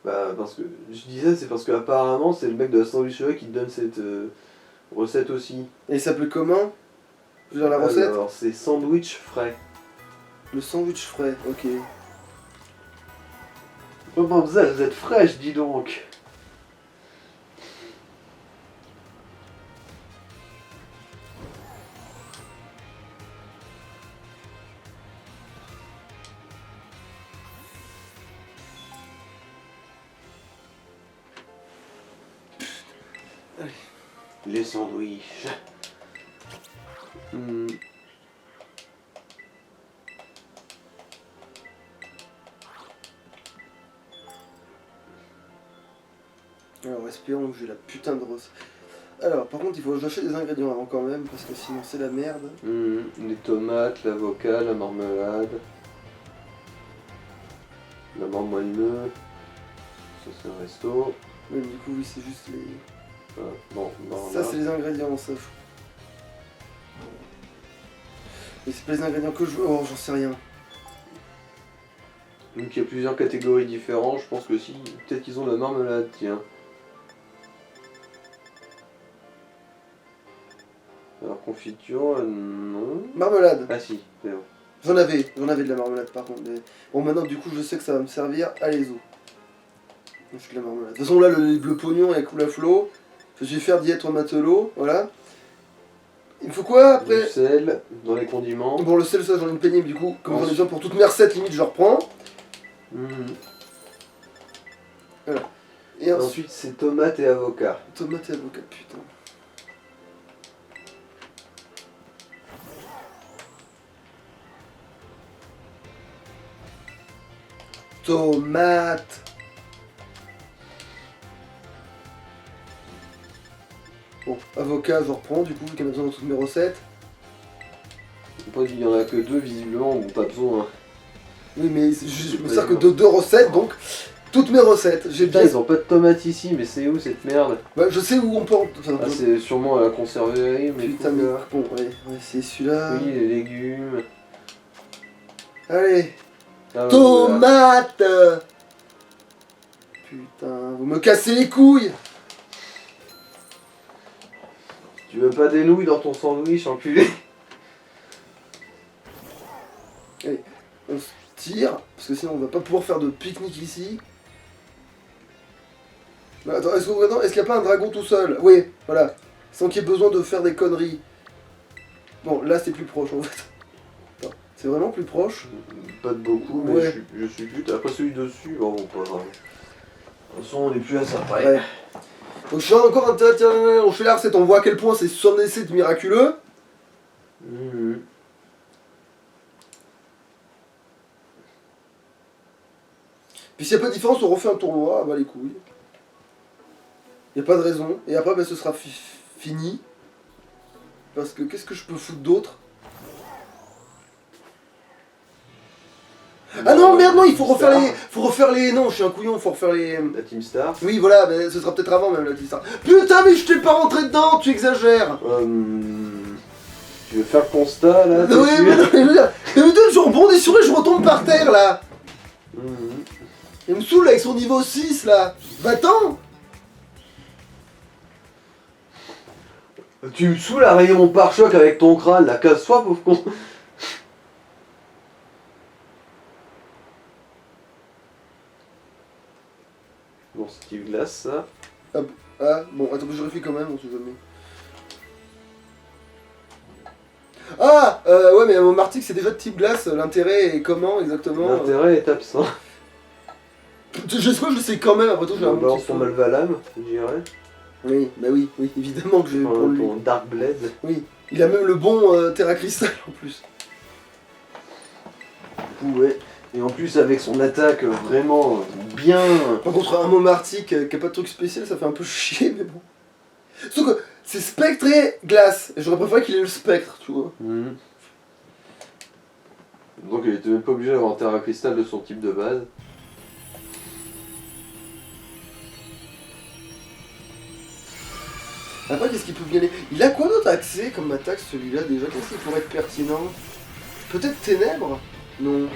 Bah, parce que je disais, c'est parce qu'apparemment, c'est le mec de la sandwicherie qui te donne cette recette aussi. Et il s'appelle comment? Je veux dire la recette? Alors, c'est sandwich frais. Le sandwich frais, ok. Comment ça, vous êtes fraîche, dis donc. Les sandwichs. Alors espérons que j'ai la putain de recette. Alors par contre il faut que j'achète des ingrédients avant quand même parce que sinon c'est la merde. Les tomates, l'avocat, la marmelade. La marmoineau. Ça c'est un resto. Mais du coup oui c'est juste les... Bon, Ça c'est les ingrédients, ça. Mais c'est pas les ingrédients que je veux, oh j'en sais rien. Donc il y a plusieurs catégories différentes, je pense que si, peut-être qu'ils ont la marmelade, tiens. Alors confiture, non. Marmelade. Ah si, c'est bon. J'en avais de la marmelade par contre. Mais... Bon maintenant du coup je sais que ça va me servir, allez-y. Je fais de la marmelade. De toute façon là le pognon il coule à flot. Je vais faire diète au matelot, voilà. Il me faut quoi après? Du sel dans les condiments. Bon le sel ça j'en ai une pénible du coup, comme j'en ai besoin pour toutes mes recettes limite je reprends. Voilà. Et ensuite c'est tomate et avocat. Tomate et avocat, putain. Tomate. Bon, avocat, je reprends du coup, vu qu'il y en a besoin dans toutes mes recettes. Après, il n'y en a que deux, visiblement, bon, pas besoin. Oui, mais je me sers que de 2 recettes, donc toutes mes recettes. J'ai Putain, bien... ils ont pas de tomates ici, mais c'est où cette merde? Bah, je sais où on porte. Enfin, ah, c'est sûrement à la conserverie, mais putain, mais bon, ouais, c'est celui-là. Oui, les légumes. Allez. Ah, tomate voilà. Putain, vous me cassez les couilles. Tu veux pas des nouilles dans ton sandwich, enculé? Allez, on se tire, parce que sinon on va pas pouvoir faire de pique-nique ici. Mais attends, est-ce qu'il n'y a pas un dragon tout seul? Oui, voilà. Sans qu'il y ait besoin de faire des conneries. Bon, là c'est plus proche en fait. Attends, c'est vraiment plus proche. Pas de beaucoup, mais ouais. je suis plus. Après celui dessus, bon, pas grave. De toute façon, on est plus à ça près. Ouais. Donc je suis encore intéressé, on fait la recette, on voit à quel point c'est 77 miraculeux. Puis s'il n'y a pas de différence, on refait un tournoi, bah les couilles. Il n'y a pas de raison. Et après, bah, ce sera fini. Parce que qu'est-ce que je peux foutre d'autre? Ah non, merde, non, il faut refaire les... Faut refaire les... Non, je suis un couillon, faut refaire les... La Team Star. Oui, voilà, mais ce sera peut-être avant même la Team Star. Putain, mais je t'ai pas rentré dedans, tu exagères. Tu veux faire le constat, là? Oui, mais je rebondis sur lui, je retombe par terre, là. Il me saoule avec son niveau 6, là. Va-t'en. Tu me saoules à rayer mon pare-choc avec ton crâne, la casse-toi, pauvre con. Bon, Steve Glass, ça. Ah, bon, attends, je vérifie quand même, on sait jamais. Ah, ouais, mais mon article c'est déjà de type glace, l'intérêt est comment exactement? L'intérêt est absent. J'espère que je sais quand même, après tout, j'ai un balance ton Malvalam, je dirais. Oui, bah oui, évidemment que je vais prendre lui. Ton Dark Blade. Oui, il a même le bon Terra Crystal en plus. Du coup, ouais. Et en plus, avec son attaque vraiment bien. Par contre, un mot Arctic qui a pas de truc spécial, ça fait un peu chier, mais bon. Sauf que c'est spectre et glace, et j'aurais préféré qu'il ait le spectre, tu vois. Donc, il était même pas obligé d'avoir un Terra Crystal de son type de base. Après, qu'est-ce qu'il peut bien aller? Il a quoi d'autre accès comme attaque celui-là déjà? Qu'est-ce qui pourrait être pertinent? Peut-être Ténèbres? Non.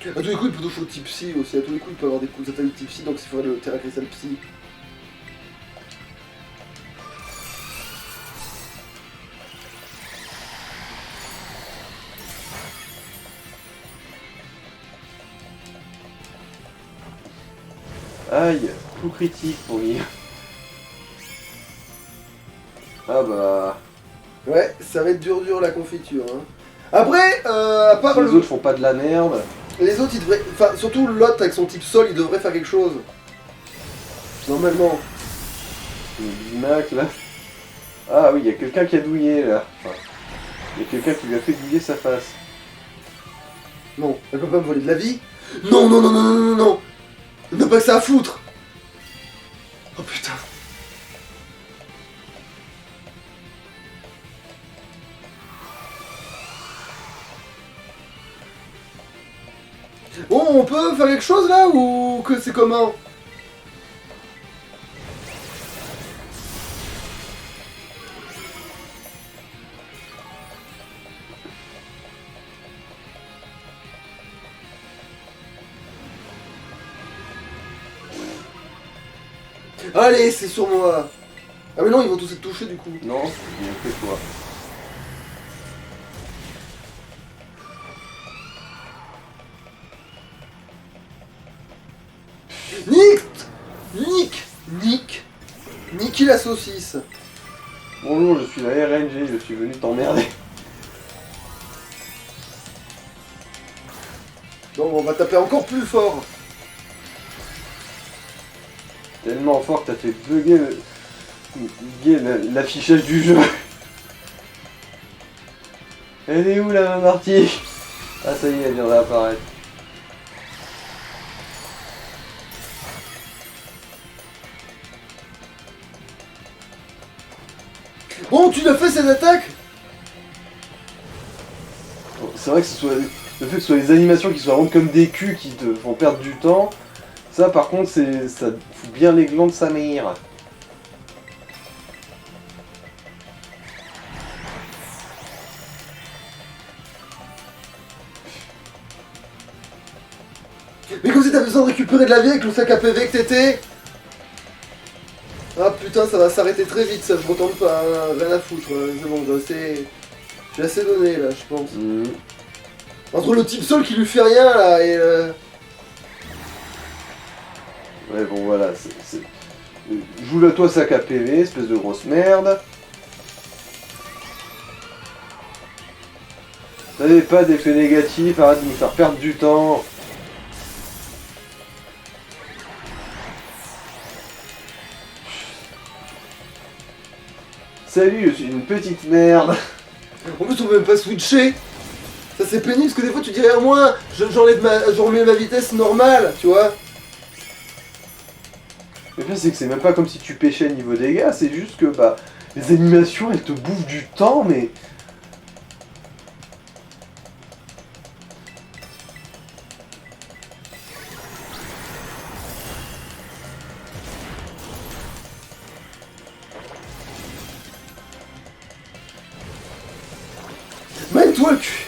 À tous les coups, il peut toucher au type psy aussi. À tous les coups, il peut avoir des coups d'attaque de type psy, donc il faudrait le Terra Cristal psy. Aïe, coup critique pour lui. Ah bah... Ouais, ça va être dur la confiture. Hein. Après, à part Si les autres font pas de la merde... les autres, ils devraient... Enfin, surtout l'autre avec son type sol, il devrait faire quelque chose. Normalement. Le Bimac là... Ah oui, il y a quelqu'un qui a douillé là. Enfin, il y a quelqu'un qui lui a fait douiller sa face. Non, elle peut pas me voler de la vie. Non, non, non, non, non, non, non. Elle n'a pas que ça à foutre. Oh putain. Bon, on peut faire quelque chose là ou que c'est comment? Allez, c'est sur moi. Ah mais non, ils vont tous être touchés du coup. Non, il a fait toi. Nique la saucisse. Bonjour, je suis la RNG, je suis venu t'emmerder. Bon, on va taper encore plus fort. Tellement fort que t'as fait bugger l'affichage du jeu. Elle est où la main Marty? Ah ça y est, elle vient d'apparaître. Bon, tu l'as fait cette attaque? Bon, c'est vrai que le fait que ce soit les animations qui soient vraiment comme des culs qui te font perdre du temps, ça par contre ça fout bien les glands de sa mère. Mais comme si t'avais besoin de récupérer de la vie avec le sac à PV que t'étais. Ah putain, ça va s'arrêter très vite, ça je m'entends pas, hein, rien à foutre, c'est bon, j'ai assez donné là, je pense. Entre le type sol qui lui fait rien là et Ouais bon voilà, joue à toi sac à PV, espèce de grosse merde. T'avais pas d'effet négatif, arrête de nous faire perdre du temps. Salut, je suis une petite merde. en plus on peut même pas switcher. Ça c'est pénible parce que des fois tu dirais moi, je remets ma vitesse normale, tu vois. Le pire c'est que c'est même pas comme si tu pêchais niveau dégâts, c'est juste que bah les animations elles te bouffent du temps mais... Mène-toi le cul.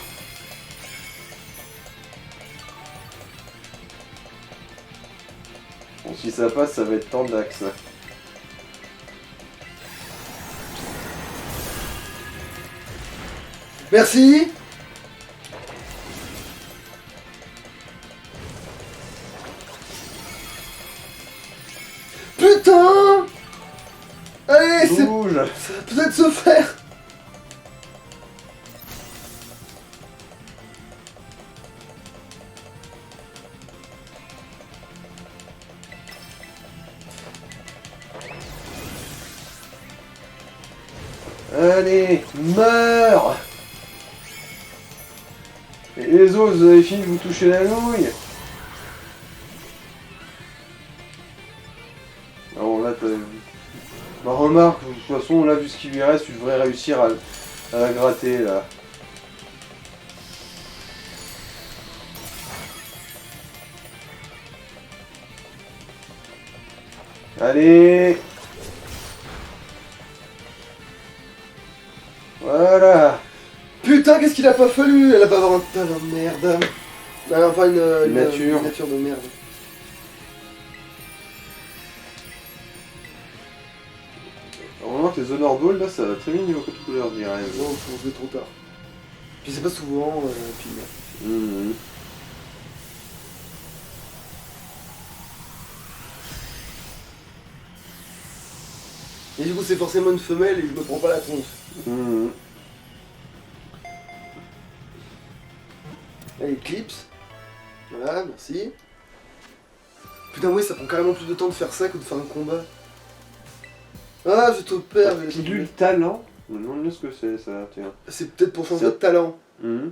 Bon si ça passe ça va être tendax. Merci. Putain. Allez, Bouge. ça va peut-être se faire. Allez, meurs. Et les autres, vous avez fini de vous toucher la nouille. Non, là, t'as... Bah, remarque, de toute façon, là, vu ce qui lui reste, tu devrais réussir à la gratter, là. Allez. Voilà. Putain, qu'est-ce qu'il a pas fallu? Elle a pas avoir un tas de merde. Enfin, Une nature. une nature de merde. Alors, vraiment, tes Honor Ball, là, ça va très bien niveau code couleur, je dirais. Non, faut jouer trop tard. Puis c'est pas souvent, puis merde. Mhm. Et du coup, c'est forcément une femelle et je me prends pas la tronche. Mhm. Allez, Clips. Voilà, merci. Putain, oui, ça prend carrément plus de temps de faire ça que de faire un combat. Ah, je te perds. Pilule talent. Je me demande bien ce que c'est, ça, tiens. C'est peut-être pour changer de talent. Mhm.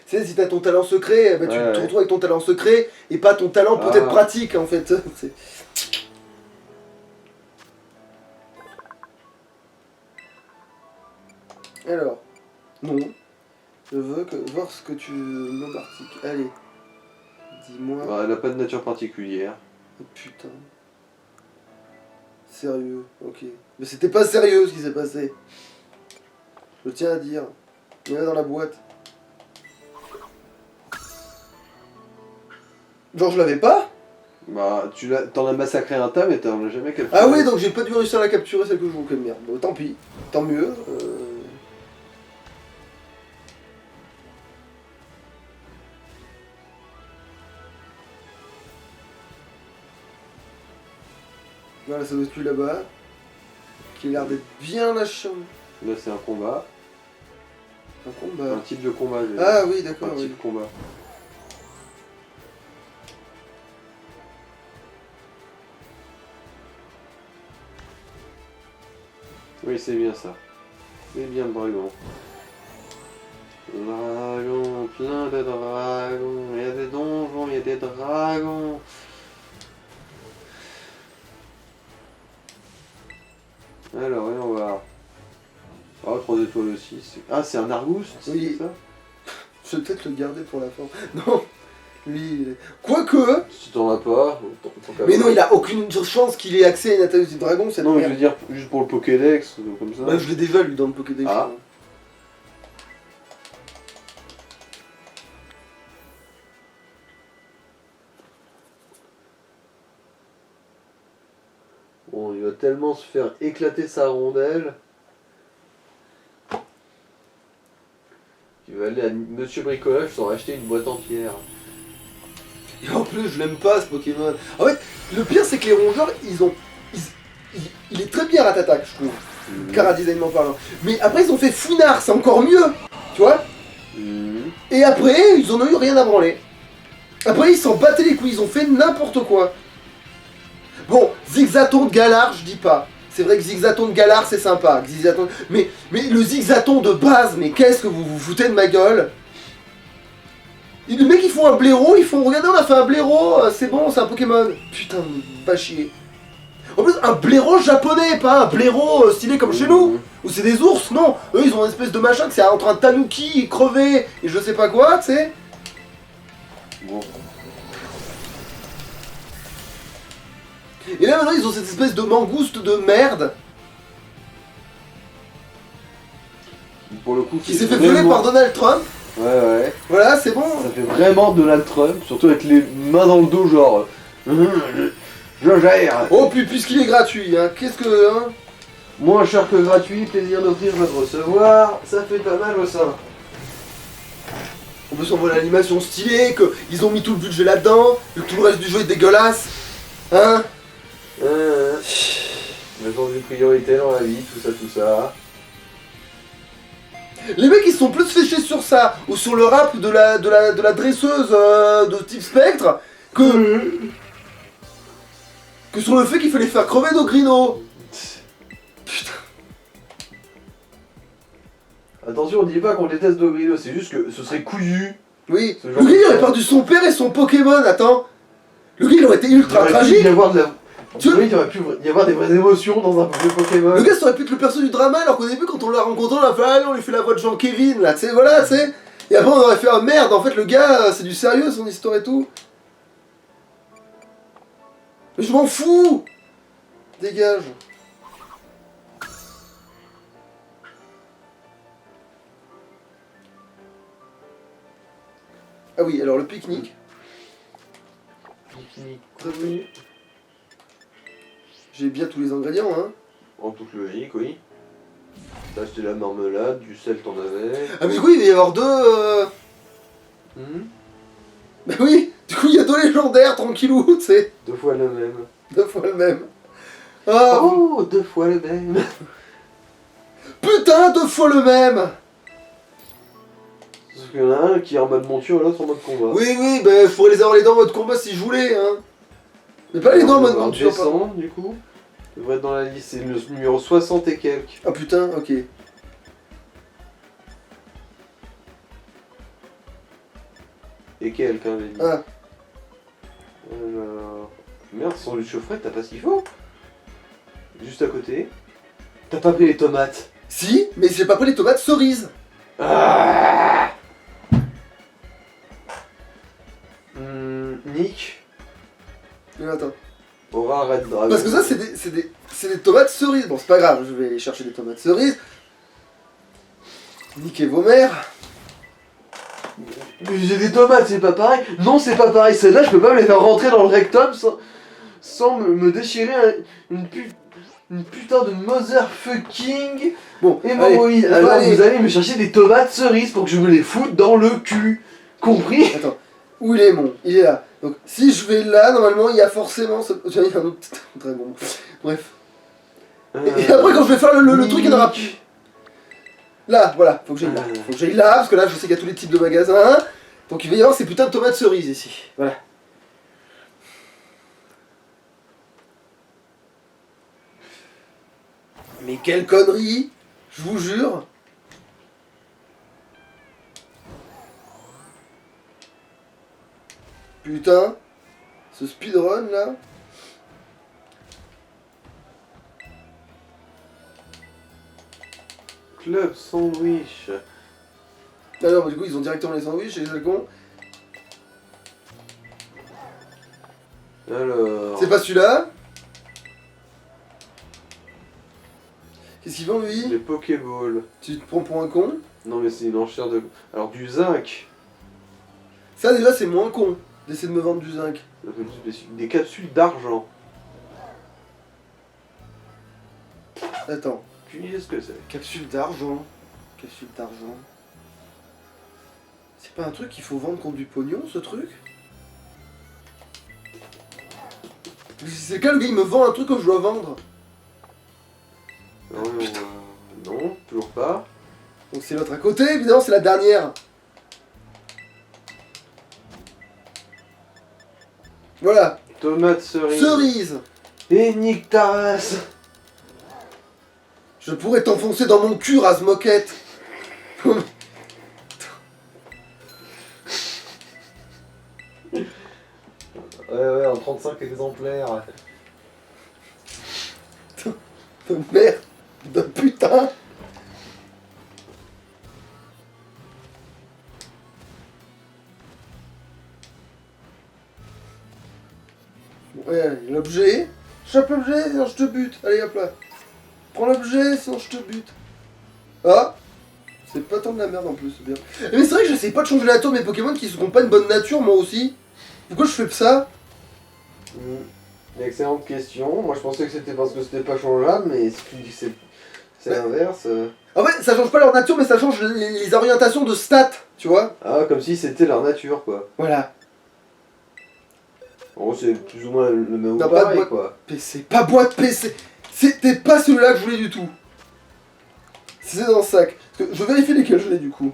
Tu sais, si t'as ton talent secret, bah, tu Ouais, te ouais. retrouves avec ton talent secret et pas ton talent peut-être Ah. pratique en fait. C'est- Alors, non. Je veux voir ce que tu me article. Allez, dis-moi. Bah, elle a pas de nature particulière. Oh, putain. Sérieux, ok. Mais c'était pas sérieux ce qui s'est passé. Je tiens à dire. Il y en a dans la boîte. Genre je l'avais pas? Bah, t'en as massacré un tas, mais t'en as jamais capturé. Ah oui, donc j'ai pas dû réussir à la capturer celle que je voulais. Merde. Bon, tant pis. Tant mieux. Voilà, ça doit être lui là-bas. Qui a l'air d'être bien lâchant. Là, c'est un combat. Un combat. Un type de combat. j'ai- Ah oui, d'accord. Un Oui. type de combat. Oui, c'est bien ça. C'est bien le dragon. Dragon, plein de dragons. Il y a des donjons, il y a des dragons. Alors, voyons voir. Ah, 3 étoiles aussi. Ah, c'est un Argus, Oui. c'est ça? Je vais peut-être le garder pour la fin. Non. Lui, il est- Quoique. Si t'en as pas, tant qu'à Mais voir. non, il a aucune chance qu'il ait accès à une attaque du dragon, cette Non, mais je merde. veux dire, juste pour le Pokédex, comme ça. Bah, je l'ai déjà lui dans le Pokédex. Ah. Bon, il va tellement se faire éclater sa rondelle qu'il va aller à Monsieur Bricolage sans acheter une boîte entière. Et en plus, je l'aime pas ce Pokémon. En fait, le pire, c'est que les rongeurs, il est très bien Ratatak, je trouve. Chara-designement parlant. Mais après, ils ont fait Fouinard, c'est encore mieux. Tu vois? Mhm. Et après, ils en ont eu rien à branler. Après, ils s'en battaient les couilles, ils ont fait n'importe quoi. Bon, Zigzaton de Galar, je dis pas. C'est vrai que Zigzaton de Galar, c'est sympa. Mais le Zigzaton de base, mais qu'est-ce que vous vous foutez de ma gueule? Et les mecs, ils font un blaireau, ils font... Regardez, on a fait un blaireau, c'est bon, c'est un Pokémon. Putain, pas chier. En plus, un blaireau japonais, pas un blaireau stylé comme chez nous. Où c'est des ours, non. Eux, ils ont une espèce de machin que c'est entre un tanuki crevé et je sais pas quoi, tu sais. Bon. Et là, maintenant, ils ont cette espèce de mangouste de merde Pour le coup, qui s'est fait violer par Donald Trump. Ouais, ouais. Voilà, c'est bon. Ça fait vraiment Donald Trump, surtout avec les mains dans le dos, genre. Je gère. Oh, puis puisqu'il est gratuit, hein, qu'est-ce que... Hein Moins cher que gratuit, plaisir d'offrir, joie de recevoir, ça fait pas mal au sein. En plus, on voit l'animation stylée, qu'ils ont mis tout le budget là-dedans, que tout le reste du jeu est dégueulasse. Hein Mettons des priorités dans la vie, tout ça. Les mecs, ils se sont plus fait chier sur ça, ou sur le rap de la dresseuse de type Spectre, que sur le fait qu'il fallait faire crever nos grinos. Putain. Attention, on dit pas qu'on déteste Dogrino, c'est juste que ce serait couillu. Oui, Ce le genre gars, de il aurait choses. perdu son père et son Pokémon, attends. Le gars, il aurait été ultra Il aurait pu tragique. y avoir de la... Tu vois- Oui, il aurait pu y avoir des vraies émotions dans un jeu Pokémon. Le gars, ça aurait pu être le perso du drama, alors qu'au début, quand on l'a rencontré, on a fait allez, on lui fait la voix de Jean-Kévin, là, tu sais, voilà, tu sais. Et après, on aurait fait ah merde, en fait, le gars, c'est du sérieux, son histoire et tout. Mais je m'en fous. Dégage. Ah oui, alors le pique-nique. fini. Cool. J'ai bien tous les ingrédients, hein. En toute logique, oui. T'as acheté la marmelade, du sel t'en avais. Ah mais oui, il va y avoir deux... Bah oui, du coup il y a deux légendaires, tranquillou, tu sais. 2 fois le même. 2 fois le même. Ah, Oh, 2 fois le même. putain, 2 fois le même. Parce qu'il y en a un qui est en mode monture et l'autre en mode combat. Oui, oui, bah je pourrais les avoir les deux en mode combat si je voulais, hein. Mais pas les deux en mode monture, par contre. descendre, du coup. Ça devrait être dans la liste, c'est le numéro 60 et quelques. Ah putain, ok. Et quelques, hein, les Ah, Alors... Merde, sandwich au frais, t'as pas ce qu'il faut? Juste à côté. T'as pas pris les tomates. si, mais j'ai pas pris les tomates cerises. Ah Nick Attends. aura Red Dragon. Parce que ça, c'est des tomates cerises. Bon, c'est pas grave, je vais aller chercher des tomates cerises. Niquez vos mères. Mais j'ai des tomates, c'est pas pareil. Non, c'est pas pareil. Celles-là, je peux pas me les faire rentrer dans le rectum sans me déchirer une putain de motherfucking Bon, hémorroïde. allez, Alors allez. vous allez me chercher des tomates cerises pour que je me les foute dans le cul. Compris? Attends, où il est mon? Il est là. Donc si je vais là, normalement il y a forcément ce... Tiens, il y a un autre petit dragon. Bref. Et après quand je vais faire le truc, il y en aura plus. Là, voilà, faut que j'aille là. Faut que j'aille là, parce que là je sais qu'il y a tous les types de magasins. Donc il va y avoir ces putains de tomates cerises ici. Voilà. Mais quelle connerie! Je vous jure! Putain! Ce speedrun là! Club sandwich. Alors, bah, du coup, ils ont directement les sandwichs et les alcons. Alors. C'est pas celui-là? Qu'est-ce qu'ils font lui? Les Pokéballs. Tu te prends pour un con? Non, mais c'est une enchère de. Alors, du zinc. Ça déjà c'est moins con d'essayer de me vendre du zinc. Des capsules d'argent. Attends. Tu dis ce que c'est? Capsule d'argent. Capsule d'argent. C'est pas un truc qu'il faut vendre contre du pognon ce truc? C'est quand le gars il me vend un truc que je dois vendre? Non, non, toujours pas. Donc c'est l'autre à côté, évidemment c'est la dernière. Voilà. Tomate cerise. Cerise. Et nique ta race. Je pourrais t'enfoncer dans mon cul, rase moquette. Ouais, en 35 exemplaires. De merde. De putain. Ouais, l'objet. Chope l'objet, sinon je te bute. Allez hop là. Prends l'objet, sinon je te bute. Ah. C'est pas tant de la merde en plus, c'est bien. Mais c'est vrai que j'essaie pas de changer la nature de mes Pokémon qui sont pas une bonne nature, moi aussi. Pourquoi je fais ça? Excellente question. Moi je pensais que c'était parce que c'était pas changeable, mais si tu dis que c'est l'inverse. En fait, ça change pas leur nature, mais ça change les orientations de stats, tu vois. Ah, comme si c'était leur nature quoi. Voilà. En gros, c'est plus ou moins le même T'as ou pas de pareil boîte quoi. PC, pas boîte PC. C'était pas celui-là que je voulais du tout. C'est dans le sac. Parce que je vérifie lesquels je l'ai du coup.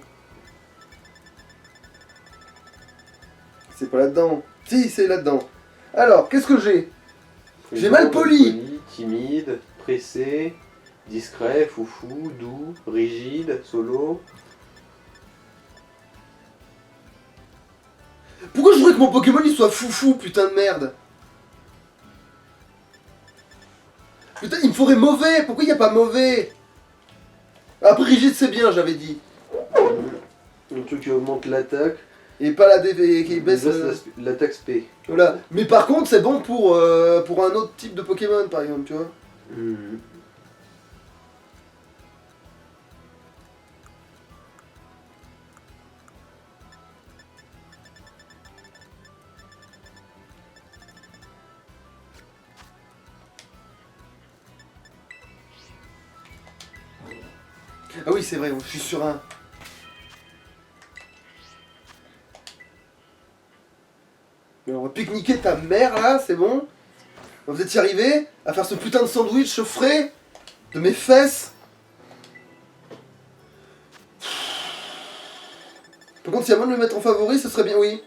C'est pas là-dedans. Si, c'est là-dedans. Alors, qu'est-ce que j'ai? J'ai mal poli. Timide, pressé, discret, foufou, doux, rigide, solo. Pourquoi je voudrais que mon Pokémon il soit foufou, putain de merde? Putain, il me faudrait mauvais. Pourquoi il n'y a pas mauvais? Après, rigide, c'est bien, j'avais dit. Un truc qui augmente l'attaque. Et pas la DV qui baisse. L'attaque SP. Voilà. Mais par contre, c'est bon pour un autre type de Pokémon, par exemple, tu vois. Ah oui, c'est vrai, je suis sur un... Mais on va pique-niquer ta mère, là, c'est bon. Vous êtes y arrivé à faire ce putain de sandwich frais de mes fesses. Par contre, s'il y a moyen de le mettre en favori, ce serait bien, oui.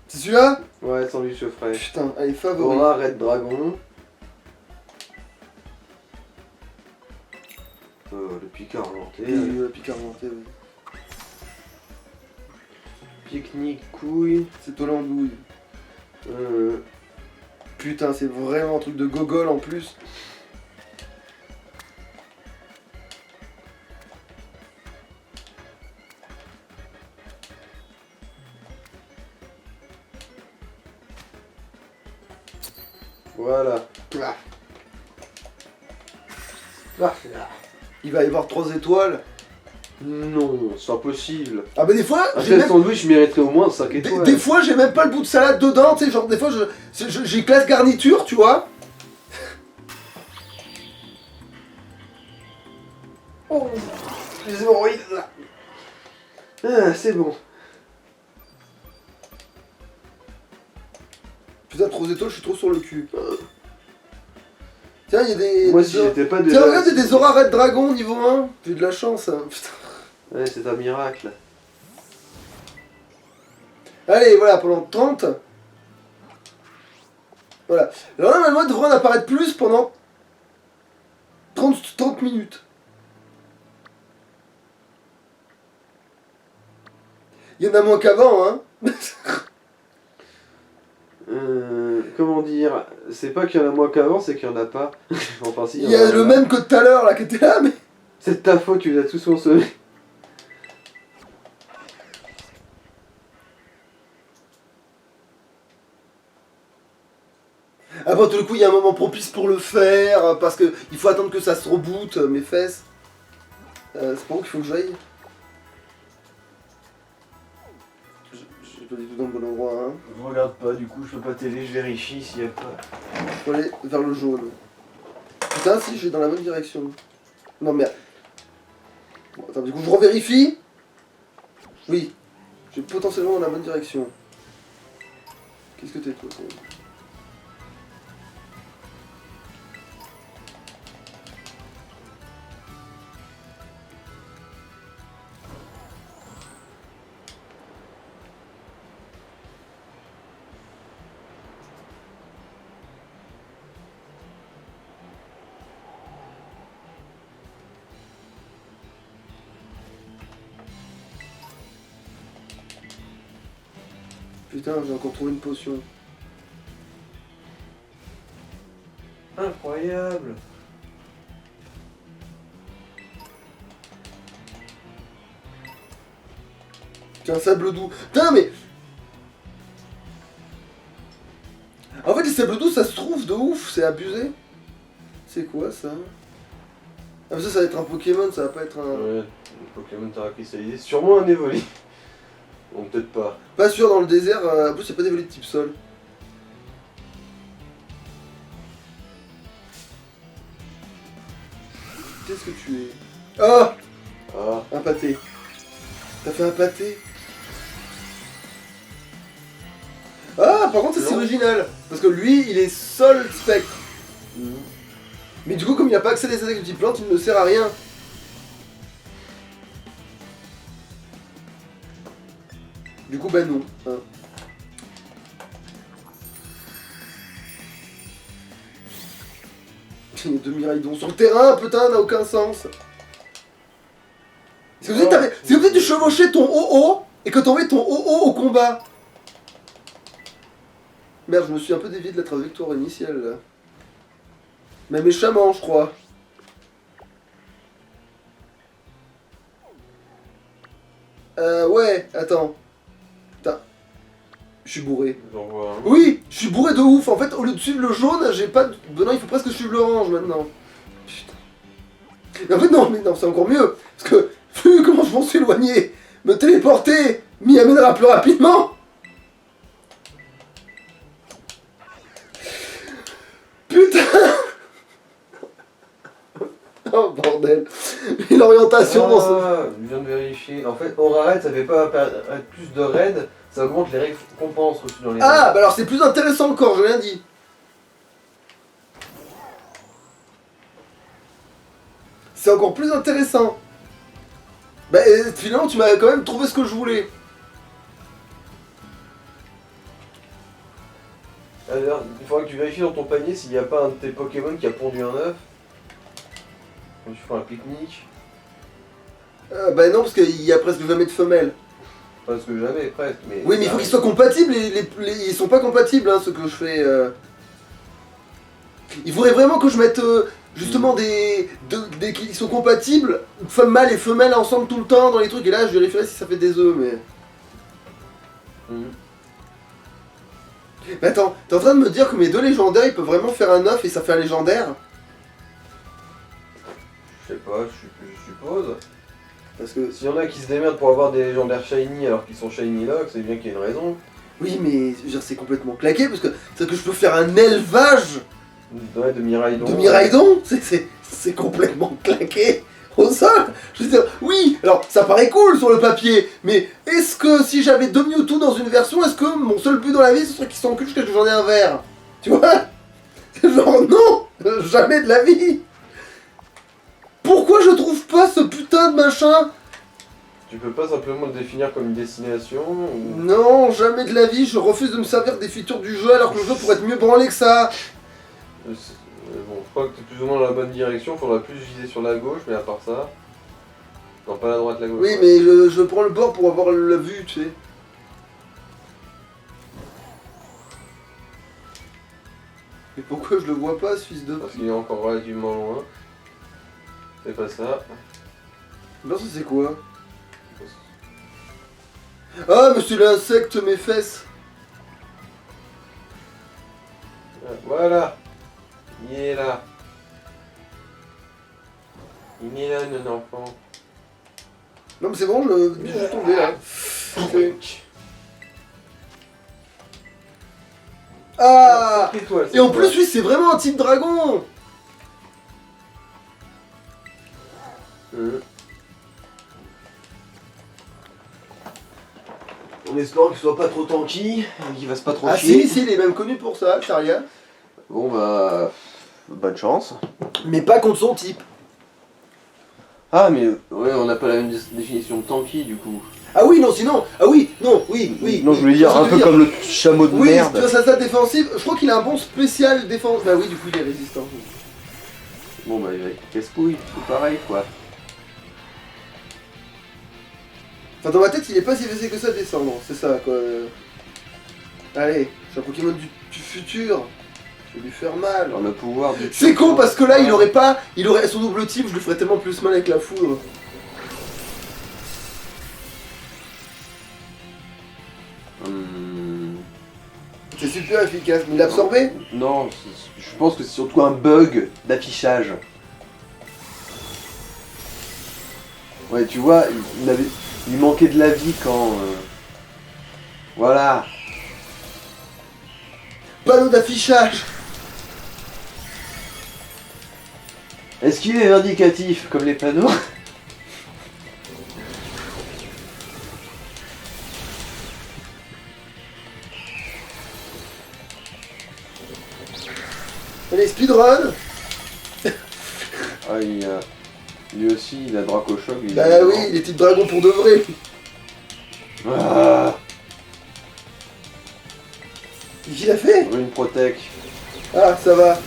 C'est celui-là? Ouais, sandwich frais. Putain, allez, favori. Aura Red Dragon. Le Picard inventé. Et le Picard inventé, oui. Pique-nique, couille. C'est au l'andouille. Putain, c'est vraiment un truc de gogol en plus. Voilà. Il va y avoir 3 étoiles. Non, c'est impossible. Ah bah des fois, Un j'ai même... sandwich mériterait au moins 5 étoiles. Des fois, j'ai même pas le bout de salade dedans, tu sais, genre des fois, j'ai classe garniture, tu vois. Oh, les hémorroïdes là. Ah, c'est bon. Putain, 3 étoiles, je suis trop sur le cul. Tiens, il y a des... Moi, si j'étais pas de. Tiens, regarde, il y a des Aura Red Dragon niveau 1. J'ai eu de la chance, hein. Putain. Ouais, c'est un miracle. Allez, voilà, pendant 30. Voilà. Alors normalement, il devrait en apparaître plus pendant 30 minutes. Il y en a moins qu'avant, hein. Comment dire? C'est pas qu'il y en a moins qu'avant, c'est qu'il y en a pas. Enfin, si. Il y a le même que tout à l'heure, là, qui était là, mais... C'est de ta faute, tu les as tous consommés. Après, tout le coup, il y a un moment propice pour le faire, parce que il faut attendre que ça se reboote, mes fesses. C'est pas où qu'il faut que j'aille. J'ai pas du tout dans le bon endroit, hein. Je regarde pas, du coup, je peux pas télé, je vérifie s'il y a pas. Il faut aller vers le jaune. Putain, si, je vais dans la bonne direction. Non, merde. Bon, attends, du coup, je revérifie. Oui, je vais potentiellement dans la bonne direction. Qu'est-ce que t'es, toi? Putain, j'ai encore trouvé une potion. Incroyable. Tiens, sable doux. Putain, mais... En fait, les sables doux, ça se trouve de ouf, c'est abusé. C'est quoi, ça? Ah, mais ça va être un Pokémon, ça va pas être un... Ouais, le Pokémon t'aura cristallisé. Sûrement un Evoli. Bon, peut-être pas. Pas sûr, dans le désert, en plus, y'a pas d'évolué de type sol. Qu'est-ce que tu es? Oh! Ah. Un pâté. T'as fait un pâté? Ah, par contre, ça, c'est Non. original. Parce que lui, il est sol spectre. Mais du coup, comme il n'a pas accès à des attaques de type plante, il ne sert à rien. Du coup, bah non. Hein. Il y a 2 Miraidons sur le terrain, putain, n'a aucun sens. C'est comme si tu chevauchais ton OO et que t'envoyais ton OO au combat. Merde, je me suis un peu dévié de la trajectoire initiale là. Mais méchamment, je crois. Ouais, attends. Putain. Je suis bourré. J'en vois un. Oui, je suis bourré de ouf. En fait, au lieu de suivre le jaune, j'ai pas de... Non, il faut presque suivre l'orange maintenant. Putain. Mais en fait, non, mais non, c'est encore mieux. Parce que, vu comment je m'en suis éloigné, me téléporter m'y amènera plus rapidement. Putain. Oh bordel. Et l'orientation dans ce... Je viens de vérifier. En fait, Aura Raid, ça fait pas apparaître plus de raids, ça augmente les récompenses reçues dans les Ah raids. bah alors c'est plus intéressant encore, j'ai rien dit. C'est encore plus intéressant. Bah finalement tu m'as quand même trouvé ce que je voulais. Alors, il faudra que tu vérifies dans ton panier s'il n'y a pas un de tes Pokémon qui a pondu un œuf. Quand tu feras un pique-nique. Bah non parce qu'il y a presque jamais de femelles. Pas ce que j'avais presque, mais. Oui mais il faut qu'ils soient compatibles, ils sont pas compatibles hein, ce que je fais. Il faudrait vraiment que je mette justement des qui sont compatibles, femmes mâles et femelles ensemble tout le temps dans les trucs et là je vérifierai si ça fait des œufs mais... Mais attends, t'es en train de me dire que mes deux légendaires ils peuvent vraiment faire un œuf et ça fait un légendaire? Je sais pas, je suppose. Parce que... S'il y en a qui se démerdent pour avoir des légendaires shiny alors qu'ils sont shiny lock, c'est bien qu'il y ait une raison. Oui mais je veux dire, c'est complètement claqué parce que c'est que je peux faire un élevage Ouais, de Miraidon. de Miraidon, c'est complètement claqué au sol. Je veux dire, oui, alors ça paraît cool sur le papier, mais est-ce que si j'avais deux Mewtwo dans une version, est-ce que mon seul but dans la vie ce serait qu'ils s'enculent jusqu'à ce que j'en ai un vert? Tu vois? Genre non, jamais de la vie. Pourquoi je trouve pas ce putain de machin? Tu peux pas simplement le définir comme une destination ou... Non, jamais de la vie, je refuse de me servir des features du jeu alors que le jeu pourrait être mieux branlé que ça. Bon, je crois que t'es plus ou moins dans la bonne direction, faudra plus viser sur la gauche, mais à part ça... Non, pas la droite, la gauche. Oui, ouais. mais je prends le bord pour avoir la vue, tu sais. Mais pourquoi je le vois pas, ce fils de... Parce qu'il est encore relativement loin. C'est pas ça. Non, ça c'est quoi? Ah, mais c'est l'insecte, mes fesses. Voilà. Il est là. Il est là, notre enfant. Non, mais c'est bon, je suis tombé là. Ah! Et en plus, oui, c'est vraiment un type dragon! On espère qu'il soit pas trop tanky, et qu'il fasse pas trop Ah chier. si, il est même connu pour ça, Taria. Bon bah... Bonne chance. Mais pas contre son type. Ah mais ouais, on n'a pas la même définition de tanky du coup. Ah oui, non, sinon... Ah oui, non, oui. Non, je voulais dire un peu comme le chameau de Oui, merde. tu vois, ça défensive. Je crois qu'il a un bon spécial défense. Bah oui, du coup, il est résistant. Bon bah il va être casse-couille, c'est pareil quoi. Enfin, dans ma tête, il est pas si facile que ça à descendre, c'est ça quoi. Allez, je suis un Pokémon du futur. Je vais lui faire mal. Dans le pouvoir du... C'est con parce que là, il aurait son double type, je lui ferais tellement plus mal avec la foudre. C'est super efficace, mais il l'a absorbé? Non, je pense que c'est surtout un bug d'affichage. Ouais, tu vois, il manquait de la vie quand... Voilà. Panneau d'affichage. Est-ce qu'il est vindicatif comme les panneaux? Allez, speedrun. Ah, lui aussi, il a Dracochoc. Bah oui, les types dragons pour de vrai. Ah, Qu'est-ce qu'il a fait? une protec. Ah, ça va.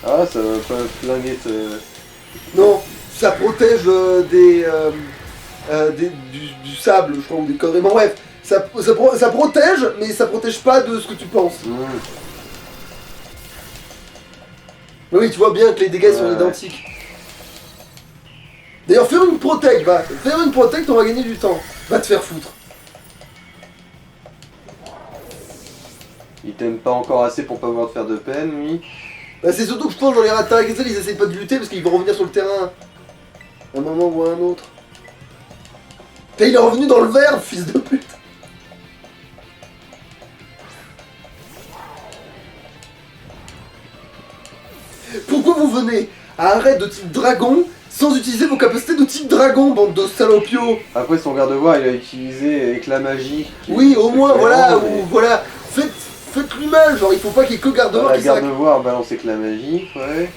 Ah, ça va pas flinguer Non, ça protège du sable, je crois, ou des conneries. Bon, bref, ça protège, mais ça protège pas de ce que tu penses. Oui, tu vois bien que les dégâts sont identiques. D'ailleurs, faire une protect, va. Faire une protect, on va gagner du temps. Va te faire foutre. Il t'aime pas encore assez pour pas avoir te faire de peine, lui. Bah, c'est surtout que je pense que dans les ratars et ils essayent pas de lutter parce qu'ils vont revenir sur le terrain. Un moment ou un autre. Putain, il est revenu dans le vert, fils de pute. Pourquoi vous venez à un raid de type dragon sans utiliser vos capacités de type dragon, bande de salopios. Après son garde-voix, il a utilisé éclat magique. Oui, au moins, voilà, mais- ou voilà, faites-lui mal, genre il faut pas qu'il y ait que garde-voix La qui s'arrête. garde-voix balance éclat magique, ouais.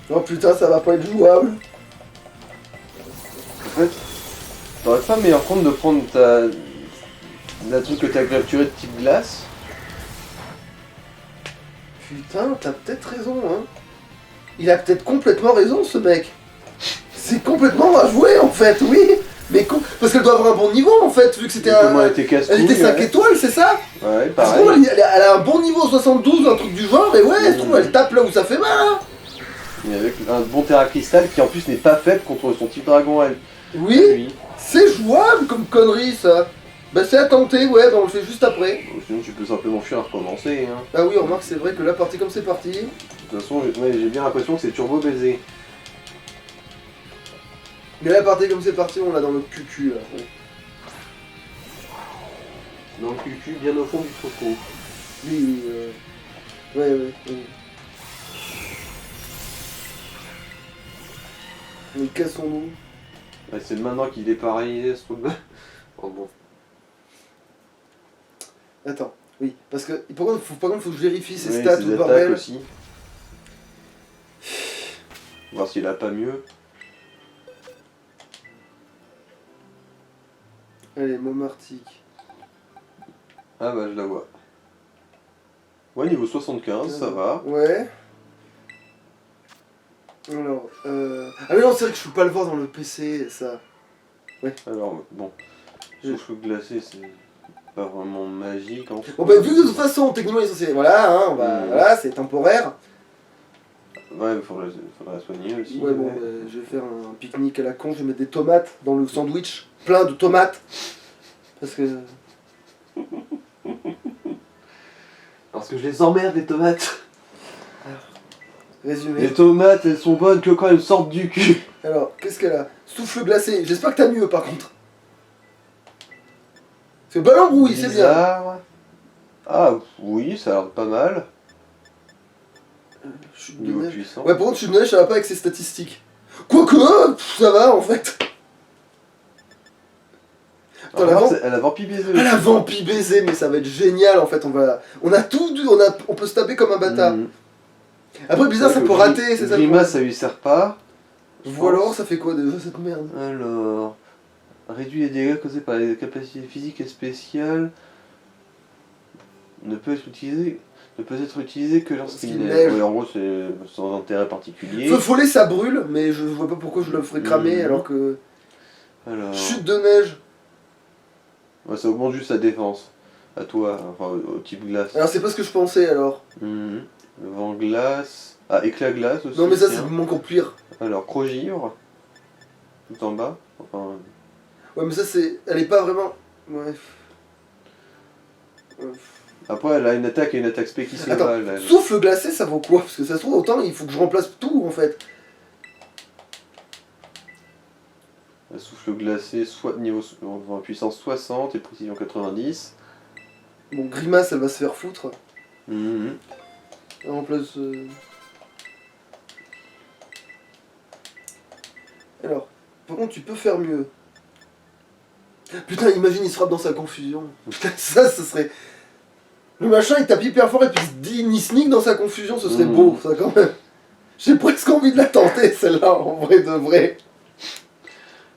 Oh putain, ça va pas être jouable. En fait, t'aurais pas meilleur compte de prendre la truc que t'as capturé de type glace. Putain, t'as peut-être raison, hein. Il a peut-être complètement raison, ce mec. C'est complètement à jouer, en fait, oui. Mais parce qu'elle doit avoir un bon niveau, en fait, vu que c'était Comment un... elle était casse-couille, Elle était 5 ouais. étoiles, c'est ça? Ouais, Ça se pareil. trouve, elle a un bon niveau 72, un truc du genre, et ouais, se trouve, elle tape là où ça fait mal, hein. Et avec un bon terra cristal qui en plus n'est pas faite contre son type dragon elle. Oui, Lui. c'est jouable comme connerie, ça. Bah c'est à tenter, ouais, bah on le fait juste après. Ou sinon tu peux simplement fuir et recommencer. Hein. Ah oui, remarque, c'est vrai que là, parti comme c'est parti. De toute façon, j'ai bien l'impression que c'est turbo baiser. Mais là, parti comme c'est parti, on l'a dans notre cucu, là. Ouais. Dans le cucu, bien au fond du troco. Oui, ouais. Mais cassons-nous. Ouais, c'est maintenant qu'il est paralysé ce truc là. Oh bon. Attends, oui, parce que par contre, faut que je vérifie ses Oui, stats ses ou le attaques bordel. aussi. Voir s'il a pas mieux. Allez, Momartic. Ah bah je la vois. Ouais, niveau 75, ça va. Ouais. Alors, ah mais non, c'est vrai que je peux pas le voir dans le PC, ça. Alors, bon. Souffle glacé, c'est pas vraiment magique en fait. Bon bah vu que de toute façon, techniquement, il est censé... Voilà, hein, voilà, c'est temporaire. Ouais, il faudra la soigner aussi. Ouais, bon, je vais faire un pique-nique à la con, je vais mettre des tomates dans le sandwich. Plein de tomates. Parce que... Parce que je les emmerde les tomates. Résumé. Les tomates, elles sont bonnes que quand elles sortent du cul. Alors, qu'est-ce qu'elle a? Souffle glacé. J'espère que t'as mieux, par contre. C'est ballon brouille, c'est bien. Bizarre. Ah oui, ça a l'air pas mal. Chute de Niveau neige. puissant. Ouais, par contre, chute de neige, ça va pas avec ses statistiques. Quoique, ça va, en fait. Attends, la vamp- Elle a vampi baiser. Ah, la vampi baiser, mais ça va être génial, en fait. On a tout, on peut se taper comme un bâtard. Mhm. Après, bizarre, ça peut rater, c'est ça le Grimace, problème. ça lui sert pas. Ou alors, ça fait quoi déjà, cette merde? Alors, réduit les dégâts causés par les capacités physiques et spéciales. Ne peut être utilisé que lorsqu'il Lorsqu'il neige. neige. Ouais, en gros, c'est sans intérêt particulier. Feu follet, ça brûle, mais je vois pas pourquoi je le ferais cramer, Mhm. alors que... Alors, Chute de neige. ouais, ça augmente juste sa défense. À toi, enfin au type glace. Alors, c'est pas ce que je pensais, alors. Mhm. Le vent glace. Ah, éclat glace aussi. Non, mais ça, tiens. c'est encore pire. Alors, crogivre. Tout en bas. Enfin, Ouais, mais ça, c'est... Elle est pas vraiment... Ouais. après, elle a une attaque et une attaque spé qui Attends, s'évalent. elle. souffle glacé, ça vaut quoi? Parce que ça se trouve, autant, il faut que je remplace tout, en fait. Le souffle glacé, soit niveau en puissance 60 et précision 90. Bon, grimace, elle va se faire foutre. Mhm. Elle remplace... Alors, par contre, tu peux faire mieux. Putain, imagine, il se frappe dans sa confusion. Putain, ça serait... Le machin, il tape hyper fort et puis il sneak dans sa confusion, ce serait beau, ça, quand même. J'ai presque envie de la tenter, celle-là, en vrai de vrai.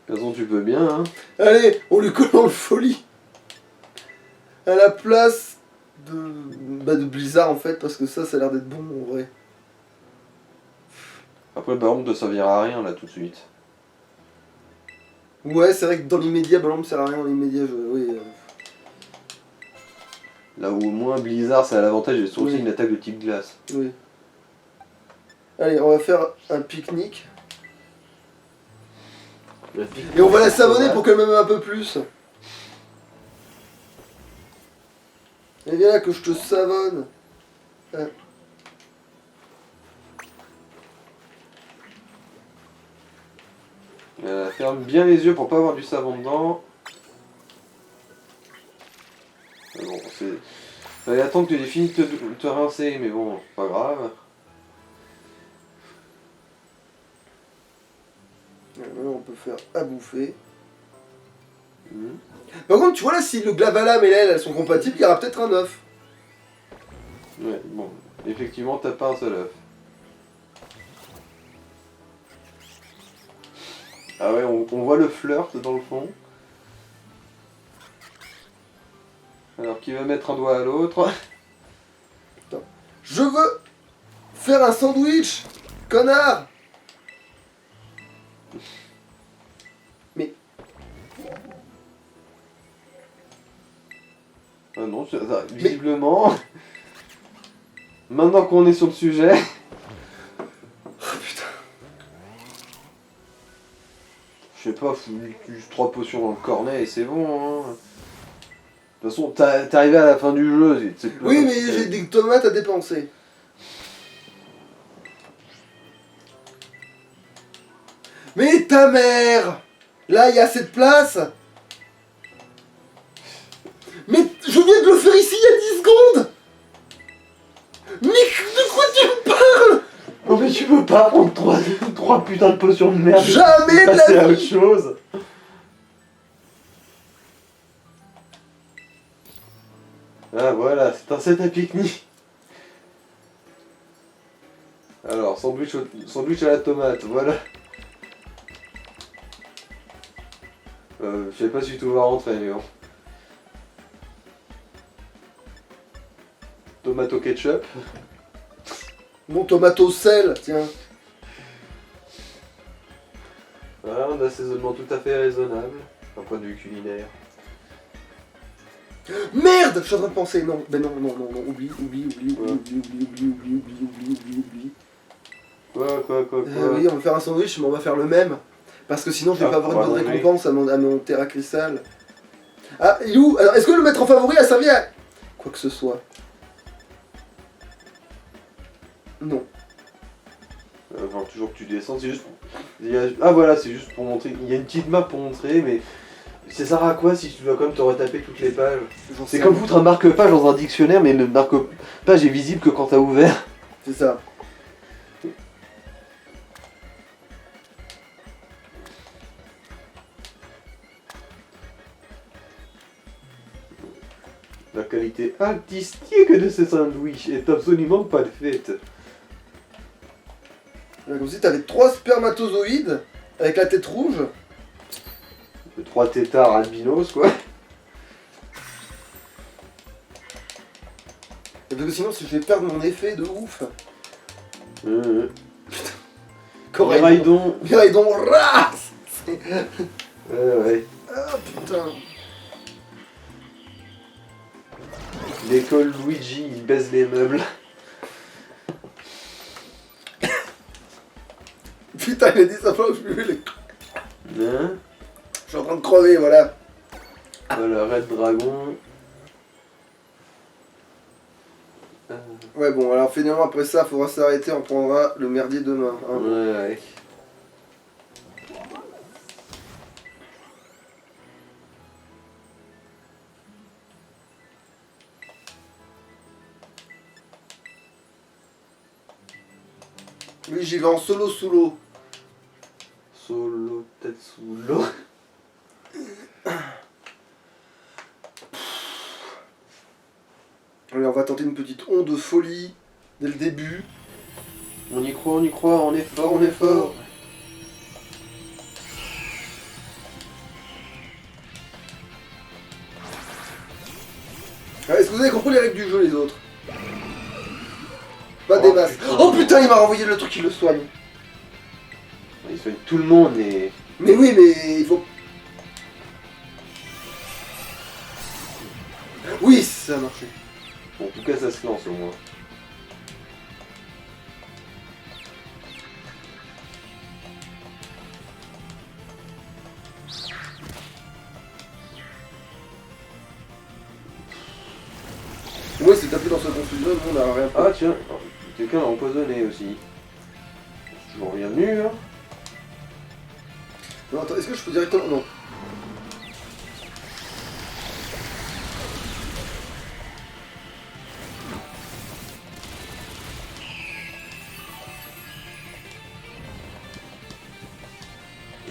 De toute façon, tu peux bien, hein. Allez, on lui colle en folie. À la place de Blizzard, en fait, parce que ça a l'air d'être bon, en vrai. Après, par contre, ne servira à rien, là, tout de suite. Ouais, c'est vrai que dans l'immédiat, Ballon me sert à rien dans l'immédiat, oui. Là où au moins Blizzard, ça a l'avantage d'être aussi Oui. une attaque de type glace. Oui. Allez, on va faire un pique-nique. Et on va la savonner pour qu'elle m'aime un peu plus. Et viens là que je te savonne. Ferme bien les yeux pour pas avoir du savon dedans. Mais bon, c'est... Fallait attendre que tu aies fini de te rincer, mais bon, pas grave. Maintenant, on peut faire à bouffer. Mhm. Par contre, tu vois là, si le Glavalam et l'aile elles sont compatibles, il y aura peut-être un œuf. Ouais, bon, effectivement, t'as pas un seul œuf. Ah ouais, on voit le flirt dans le fond. Alors, qui va mettre un doigt à l'autre? Je veux faire un sandwich, connard. Mais Ah non, visiblement... Maintenant qu'on est sur le sujet... oh, putain. Je sais pas, faut juste 3 potions dans le cornet et c'est bon, hein. De toute façon, t'es arrivé à la fin du jeu. Oui, mais j'ai des tomates à dépenser. Mais ta mère! Là, il y a assez de place. Mais je viens de le faire ici il y a 10 secondes. Mais de quoi tu me parles? Non mais tu peux pas prendre 3 putains de potions de merde. Jamais et de passer la à vie. autre chose. Ah voilà, c'est un set à pique-nique. Alors, sandwich à la tomate, voilà. Je sais pas si tout va rentrer, mais bon. Tomate au ketchup. Mon tomate au sel, tiens. Voilà, un assaisonnement tout à fait raisonnable, d'un point de vue culinaire. Merde! Je suis en train de penser, non, ben non, oublie. Quoi. Oui, on va faire un sandwich, mais on va faire le même. Parce que sinon, je vais pas avoir une bonne récompense à mon terra cristal. Ah, il est où? Alors, est-ce que le mettre en favori a servi à quoi que ce soit? Non. Enfin, toujours que tu descends, c'est juste... Ah voilà, c'est juste pour montrer... Il y a une petite map pour montrer, mais... Ça sert à quoi si tu dois quand même te retaper toutes les pages? C'est comme foutre un marque-page dans un dictionnaire, mais le marque-page est visible que quand t'as ouvert. C'est ça. La qualité artistique de ce sandwich est absolument parfaite. Comme si t'avais 3 spermatozoïdes avec la tête rouge. 3 tétards albinos, quoi. Et parce que sinon, si je vais perdre mon effet de ouf. Miraidon. Miraidon, race. Ouais. Ah putain. L'école Luigi, il baise les meubles. Putain, il a dit ça fois où je me les... Hein? Je suis en train de crever, voilà. Voilà, Red Dragon. Ouais, bon, alors finalement, après ça, faudra s'arrêter, on prendra le merdier demain. Hein. Ouais. Lui, j'y vais en solo sous l'eau. Solo, tête sous l'eau. Allez, on va tenter une petite onde de folie dès le début. On y croit, on est fort, on est fort. Ah, est-ce que vous avez compris les règles du jeu, les autres? Pas Oh, des masses. putain. Oh putain, il m'a renvoyé le truc qui le soigne. Il soigne tout le monde et... Mais oui, mais il faut... Oui, ça a marché. Bon, en tout cas, ça se lance au moins. Ouais, c'est tapé dans ce confusion, nous on a rien fait. Ah tiens, quelqu'un l'a empoisonné aussi. C'est toujours bienvenu, hein. Non, attends, est-ce que je peux directement... Non.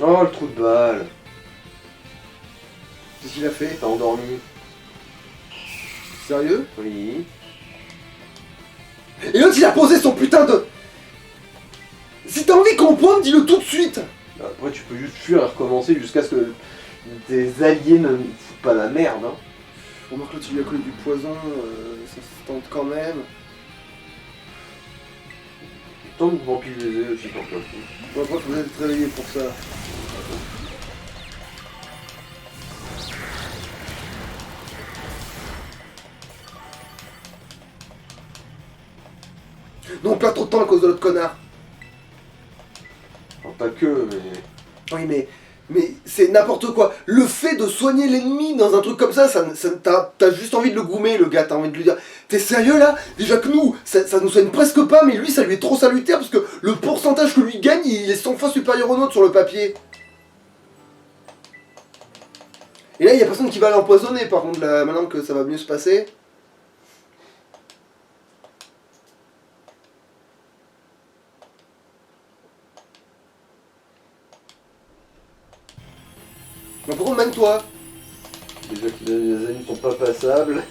Oh, le trou de balle. Qu'est-ce qu'il a fait? T'as endormi. Sérieux? Oui. Et l'autre il a posé son putain de... Si t'as envie qu'on pointe, dis-le tout de suite. Après, tu peux juste fuir et recommencer jusqu'à ce que tes alliés ne foutent pas la merde. Hein. Remarque l'autre il lui a collé du poison, ça se tente quand même. Tant que vampire baiser aussi, tant que là. Bon après faut être réveillé pour ça. Non, on perd trop de temps à cause de l'autre connard. Enfin, pas que, mais... Oui mais c'est n'importe quoi. Le fait de soigner l'ennemi dans un truc comme ça, t'as juste envie de le goumer le gars, t'as envie de lui dire t'es sérieux là? Déjà que nous, ça nous soigne presque pas, mais lui ça lui est trop salutaire parce que le pourcentage que lui gagne, il est 100 fois supérieur au nôtre sur le papier. Et là il y a personne qui va l'empoisonner par contre là, maintenant que ça va mieux se passer. Mais par contre même toi. Déjà que les amis sont pas passables.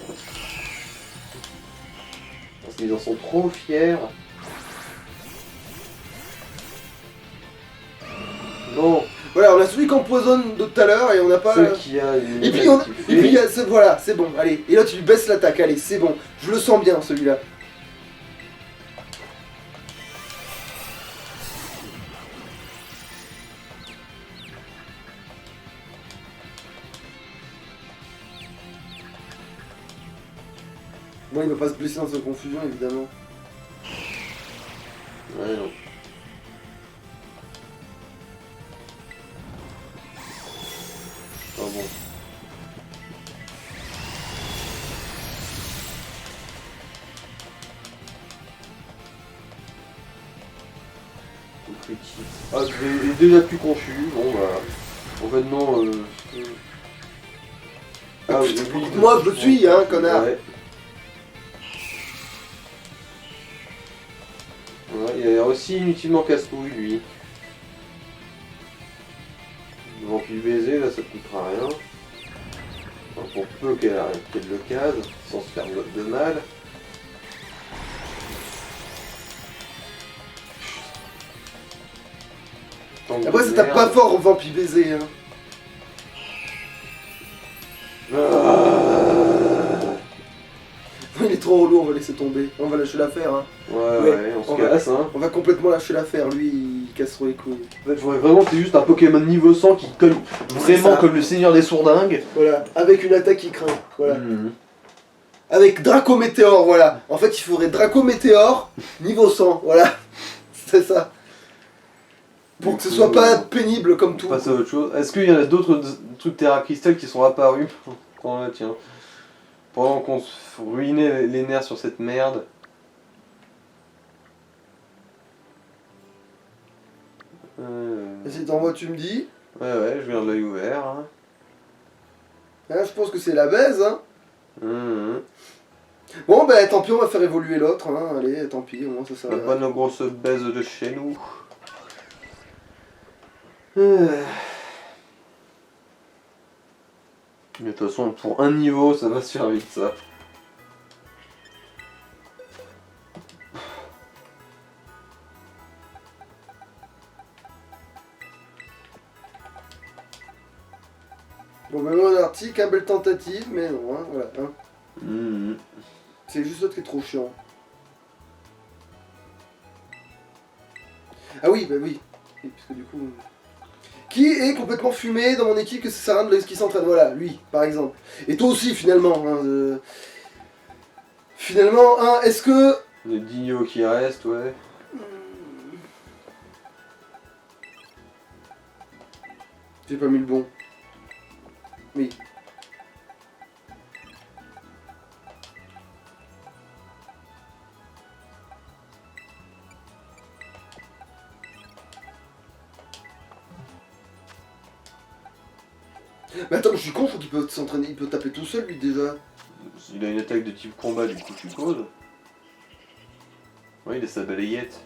Parce qu'ils en sont trop fiers. Bon, Voilà, on a celui qui empoisonne de tout à l'heure et on n'a pas... ceux qui a une Et puis, nouvelle qui fait- il y a, voilà, c'est bon, allez. Et là, tu lui baisses l'attaque, allez, c'est bon. Je le sens bien, celui-là. Bon, il va pas se blesser dans sa confusion, évidemment. Ouais, non. Ah bon. Ah, il est déjà plus confus. Bon, bah. En fait, non. Ah, oui, oui, Moi, je le suis, hein, connard. Ouais. Ouais, il a l'air aussi inutilement casse-couille, lui. Vampire baiser, là, ça te coûtera rien. Enfin, pour peu qu'elle le case, sans se faire de mal. Tant Après, de ça tape merde. pas fort au vampire baiser, hein. Il est trop relou, on va laisser tomber. On va lâcher l'affaire, hein. Ouais, on se va- casse, hein. On va complètement lâcher l'affaire, lui, il casse trop les couilles. En fait, faudrait vraiment que c'est juste un Pokémon niveau 100 qui colle vraiment ça. comme le Seigneur des Sourdingues. Voilà, avec une attaque qui craint, voilà. Mhm. Avec Draco Météor, voilà. En fait, il faudrait Draco Météor, niveau 100, voilà. C'est ça. Pour que ce soit pas pénible comme tout. On passe à autre chose. Est-ce qu'il y en a d'autres trucs Terra Crystal qui sont apparus pendant là, tiens. Pendant qu'on se ruinait les nerfs sur cette merde. Si t'envoies, tu me dis. Ouais, je viens de l'œil ouvert. Hein. Hein, je pense que c'est la baise, hein. Mhm. Bon, bah tant pis, on va faire évoluer l'autre, hein. Allez, tant pis, au moins ça On a sert. pas nos grosses baises de chez nous. Mais de toute façon, pour un niveau, ça va se faire vite, ça. Bon, bah, on a Arctique, belle tentative, mais non, hein, voilà. Hein. Mhm. C'est juste l'autre qui est trop chiant. Ah oui, bah oui. Oui, parce que du coup... Qui est complètement fumé dans mon équipe que ça sert à rien de qui s'entraîne. Voilà, lui, par exemple. Et toi aussi, finalement. Hein, Finalement, hein, est-ce que... Les dignos qui restent, ouais. J'ai pas mis le bon. Oui. Mais attends, je suis con, faut qu'il peut s'entraîner, il peut taper tout seul lui déjà. Il a une attaque de type combat, du coup, je suppose. Ouais, il a sa balayette.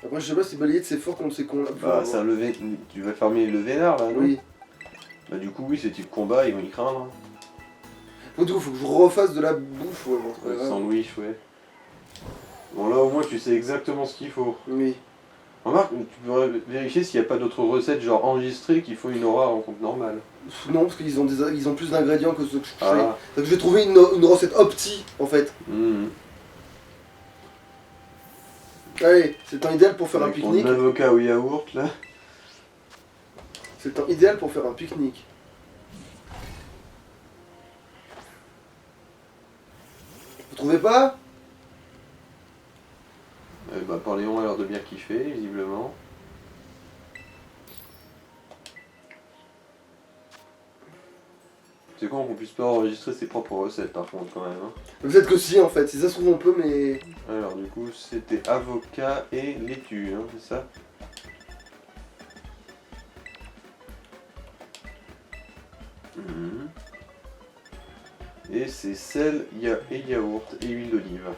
Après, je sais pas si Balayette c'est fort contre ces cons là. Bah, c'est un levé. Tu vas farmer le vénard là, non? Oui. Bah, du coup, oui, c'est type combat, ils vont y craindre. Du coup, faut que je refasse de la bouffe, ouais, bon, c'est pas Ouais, grave. sandwich, ouais. Bon, là, au moins, tu sais exactement ce qu'il faut. Oui. Remarque, tu pourrais vérifier s'il n'y a pas d'autres recettes, genre enregistrées, qui font une aura en compte normal. Non, parce qu'ils ont, ils ont plus d'ingrédients que ceux que je fais. Ah. Donc je vais trouver une recette opti, en fait. Mmh. Allez, c'est le temps idéal pour faire un Avec ton pique-nique. avocat au yaourt, là. C'est le temps idéal pour faire un pique-nique. Vous trouvez pas? Bah, Parléon a l'air de bien kiffer, visiblement. C'est con qu'on puisse pas enregistrer ses propres recettes, par contre, quand même. Hein. Peut-être que si, en fait. Si ça se trouve, on peut, mais... Alors, du coup, c'était avocat et laitue, hein, c'est ça? Mhm. Et c'est sel et yaourt et huile d'olive.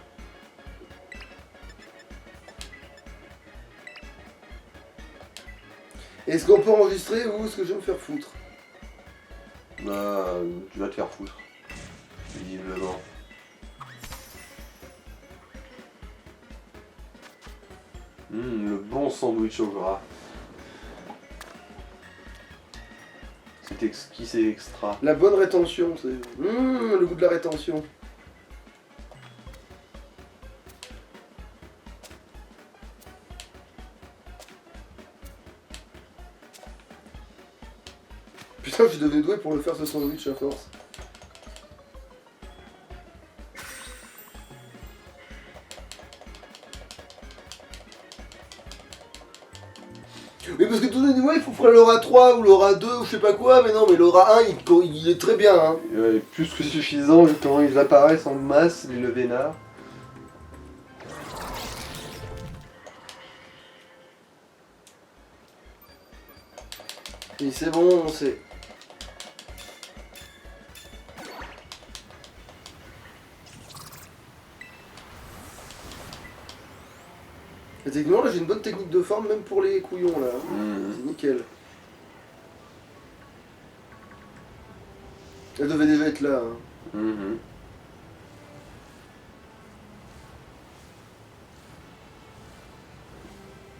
Est-ce qu'on peut enregistrer ou est-ce que je vais me faire foutre? Bah, tu vas te faire foutre. Visiblement. Le bon sandwich au gras. C'est exquis, c'est extra. La bonne rétention, c'est... le goût de la rétention. Putain, je devais doué pour le faire ce sandwich à force. Oui, parce que tout le monde dit, ouais, il faut faire l'aura 3 ou l'aura 2 ou je sais pas quoi, mais non, mais l'aura 1, il est très bien, hein. Ouais, plus que suffisant, vu comment ils apparaissent en masse, les levénards. Et c'est bon, c'est... Et techniquement, là, j'ai une bonne technique de forme, même pour les couillons, là. C'est nickel. Elle devait déjà être là, hein. Mhm.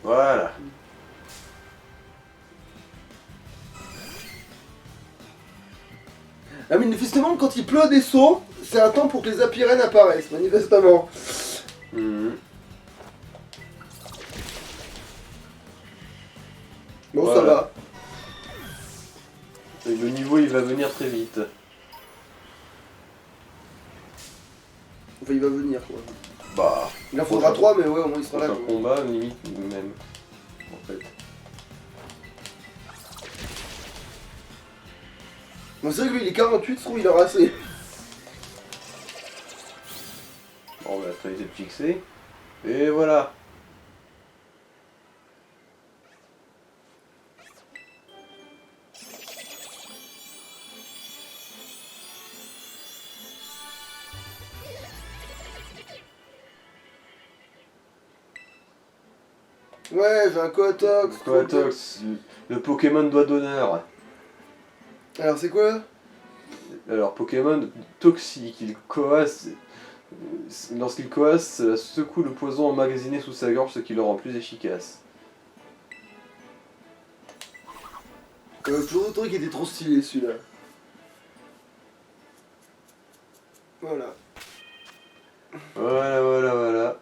Voilà. Ah, manifestement, quand il pleut des seaux, c'est un temps pour que les apirènes apparaissent, manifestement. Mhm. Bon, Voilà. ça va. Et le niveau, il va venir très vite. Enfin, il va venir, quoi. Bah, Il en faudra 3, mais ouais, au moins il sera là, un quoi. combat, limite, même. En fait. Bon, c'est vrai que lui, il est 48, je trouve, il a assez. Bon, bah, ça a été fixé. Et voilà. Ouais, j'ai un Coatox. Coatox, le Pokémon doigt d'honneur. Alors, c'est quoi? Alors, Pokémon toxique, il coasse. Lorsqu'il coasse, cela secoue le poison emmagasiné sous sa gorge, ce qui le rend plus efficace. Toujours trouvé qu'il était trop stylé, celui-là. Voilà. Voilà.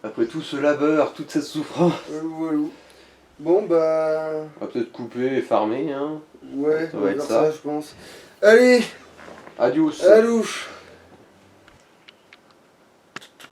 Après tout ce labeur, toute cette souffrance. Voilà. Bon, bah... On va peut-être couper et farmer, hein. Ouais, Ça on va va être faire ça. ça, je pense. Allez, Adios. à louche.